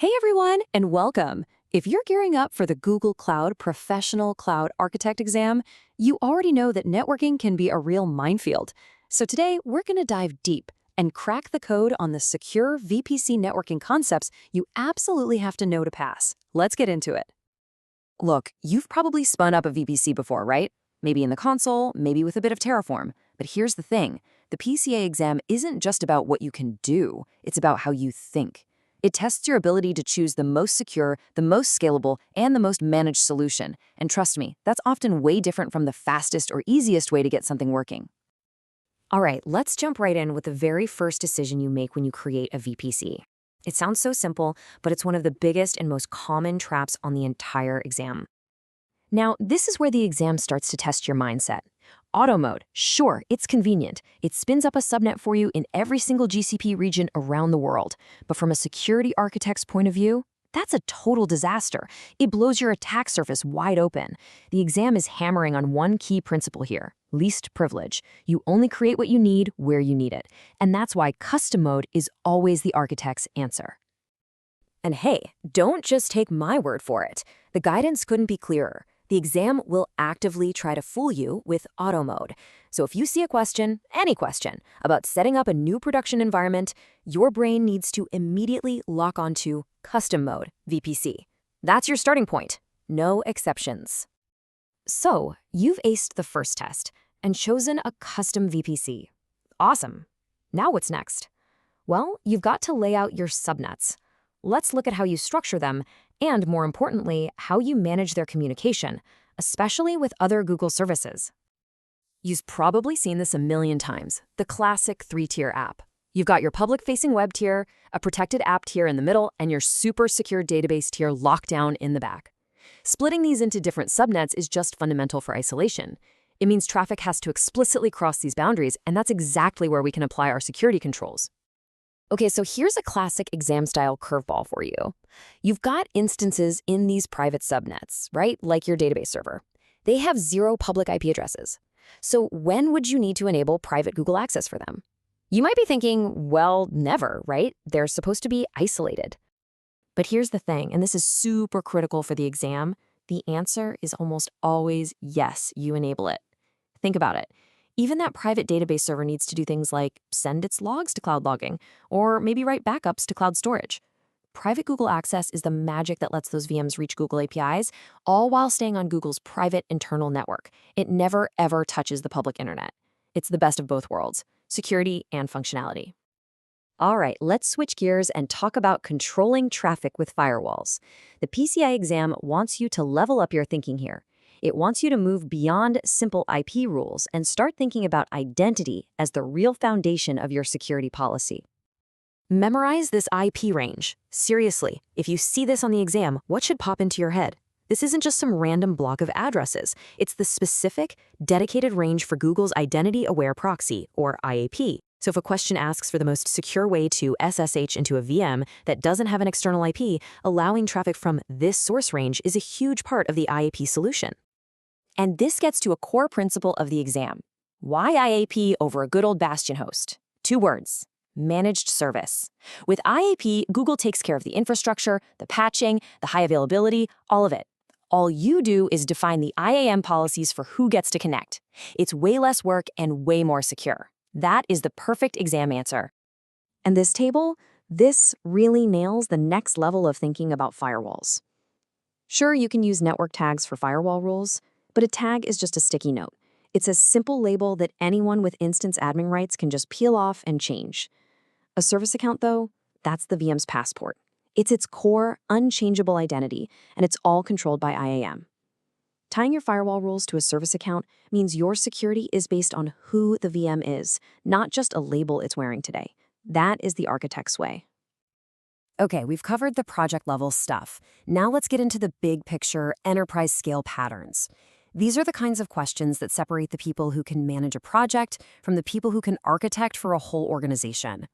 Hey everyone, and welcome. If you're gearing up for the Google Cloud Professional Cloud Architect exam, you already know that networking can be a real minefield. So today, we're going to dive deep and crack the code on the secure VPC networking concepts you absolutely have to know to pass. Let's get into it. Look, you've probably spun up a VPC before, right? Maybe in the console, maybe with a bit of Terraform. But here's the thing. The PCA exam isn't just about what you can do, it's about how you think. It tests your ability to choose the most secure, the most scalable, and the most managed solution. And trust me, that's often way different from the fastest or easiest way to get something working. All right, let's jump right in with the very first decision you make when you create a VPC. It sounds so simple, but it's one of the biggest and most common traps on the entire exam. Now, this is where the exam starts to test your mindset. Auto mode, sure, it's convenient. It spins up a subnet for you in every single GCP region around the world. But from a security architect's point of view, that's a total disaster. It blows your attack surface wide open. The exam is hammering on one key principle here: least privilege. You only create what you need where you need it. And that's why custom mode is always the architect's answer. And hey, don't just take my word for it. The guidance couldn't be clearer. The exam will actively try to fool you with auto mode. So if you see a question, any question, about setting up a new production environment, your brain needs to immediately lock onto custom mode, VPC. That's your starting point. No exceptions. So you've aced the first test and chosen a custom VPC. Awesome. Now what's next? Well, you've got to lay out your subnets. Let's look at how you structure them, and more importantly, how you manage their communication, especially with other Google services. You've probably seen this a million times, the classic three-tier app. You've got your public-facing web tier, a protected app tier in the middle, and your super secure database tier locked down in the back. Splitting these into different subnets is just fundamental for isolation. It means traffic has to explicitly cross these boundaries, and that's exactly where we can apply our security controls. Okay, so here's a classic exam-style curveball for you. You've got instances in these private subnets, right? Like your database server. They have 0 public IP addresses. So when would you need to enable private Google access for them? You might be thinking, well, never, right? They're supposed to be isolated. But here's the thing, and this is super critical for the exam. The answer is almost always yes, you enable it. Think about it. Even that private database server needs to do things like send its logs to cloud logging, or maybe write backups to cloud storage. Private Google access is the magic that lets those VMs reach Google APIs, all while staying on Google's private internal network. It never, ever touches the public internet. It's the best of both worlds, security and functionality. All right, let's switch gears and talk about controlling traffic with firewalls. The PCI exam wants you to level up your thinking here. It wants you to move beyond simple IP rules and start thinking about identity as the real foundation of your security policy. Memorize this IP range. Seriously, if you see this on the exam, what should pop into your head? This isn't just some random block of addresses. It's the specific, dedicated range for Google's Identity-Aware Proxy, or IAP. So if a question asks for the most secure way to SSH into a VM that doesn't have an external IP, allowing traffic from this source range is a huge part of the IAP solution. And this gets to a core principle of the exam. Why IAP over a good old Bastion host? 2 words: managed service. With IAP, Google takes care of the infrastructure, the patching, the high availability, all of it. All you do is define the IAM policies for who gets to connect. It's way less work and way more secure. That is the perfect exam answer. And this table, this really nails the next level of thinking about firewalls. Sure, you can use network tags for firewall rules, but a tag is just a sticky note. It's a simple label that anyone with instance admin rights can just peel off and change. A service account, though, that's the VM's passport. It's its core, unchangeable identity, and it's all controlled by IAM. Tying your firewall rules to a service account means your security is based on who the VM is, not just a label it's wearing today. That is the architect's way. Okay, we've covered the project-level stuff. Now let's get into the big picture, enterprise-scale patterns. These are the kinds of questions that separate the people who can manage a project from the people who can architect for a whole organization.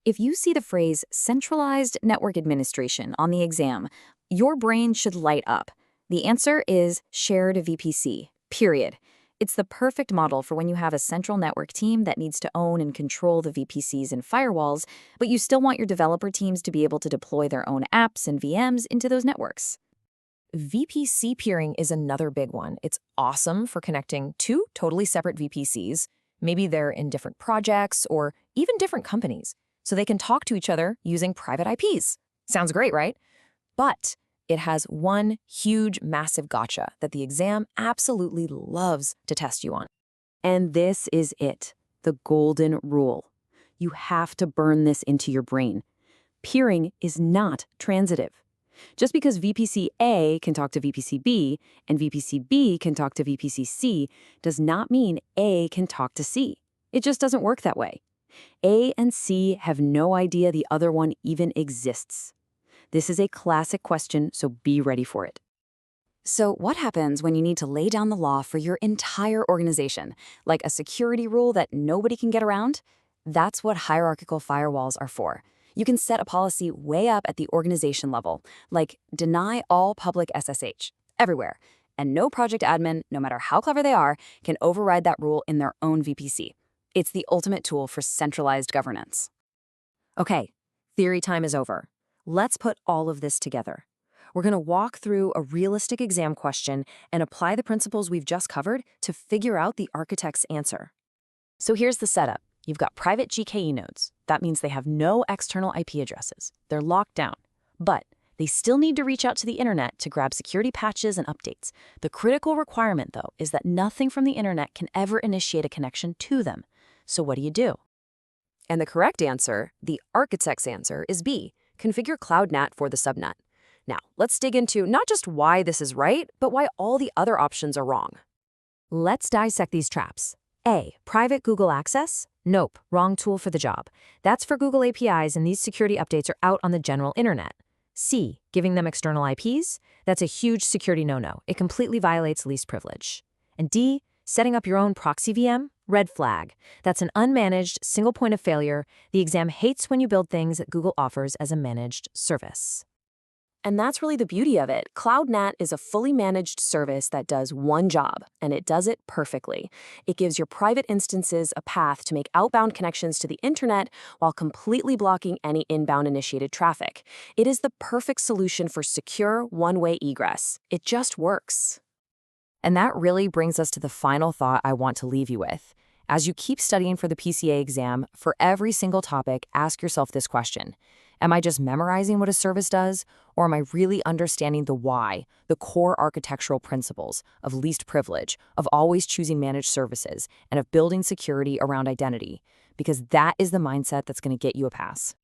If you see the phrase centralized network administration on the exam, your brain should light up. The answer is shared VPC, period. It's the perfect model for when you have a central network team that needs to own and control the VPCs and firewalls, but you still want your developer teams to be able to deploy their own apps and VMs into those networks. VPC peering is another big one. It's awesome for connecting two totally separate VPCs. Maybe they're in different projects or even different companies, so they can talk to each other using private IPs. Sounds great, right? But it has one huge, massive gotcha that the exam absolutely loves to test you on. And this is it, the golden rule. You have to burn this into your brain. Peering is not transitive. Just because VPC A can talk to VPC B and VPC B can talk to VPC C does not mean A can talk to C. It just doesn't work that way. A and C have no idea the other one even exists. This is a classic question, so be ready for it. So what happens when you need to lay down the law for your entire organization, like a security rule that nobody can get around? That's what hierarchical firewalls are for. You can set a policy way up at the organization level, like deny all public SSH, everywhere. And no project admin, no matter how clever they are, can override that rule in their own VPC. It's the ultimate tool for centralized governance. Okay, theory time is over. Let's put all of this together. We're going to walk through a realistic exam question and apply the principles we've just covered to figure out the architect's answer. So here's the setup. You've got private GKE nodes. That means they have no external IP addresses. They're locked down. But they still need to reach out to the internet to grab security patches and updates. The critical requirement, though, is that nothing from the internet can ever initiate a connection to them. So what do? And the correct answer, the architect's answer, is B, configure CloudNet for the subnet. Now, let's dig into not just why this is right, but why all the other options are wrong. Let's dissect these traps. A, private Google access? Nope, wrong tool for the job. That's for Google APIs, and these security updates are out on the general internet. C, giving them external IPs? That's a huge security no-no. It completely violates least privilege. And D, setting up your own proxy VM? Red flag. That's an unmanaged, single point of failure. The exam hates when you build things that Google offers as a managed service. And that's really the beauty of it. CloudNet is a fully managed service that does one job, and it does it perfectly. It gives your private instances a path to make outbound connections to the internet while completely blocking any inbound initiated traffic. It is the perfect solution for secure one-way egress. It just works. And that really brings us to the final thought I want to leave you with. As you keep studying for the PCA exam, for every single topic, ask yourself this question. Am I just memorizing what a service does, or am I really understanding the why, the core architectural principles of least privilege, of always choosing managed services, and of building security around identity? Because that is the mindset that's going to get you a pass.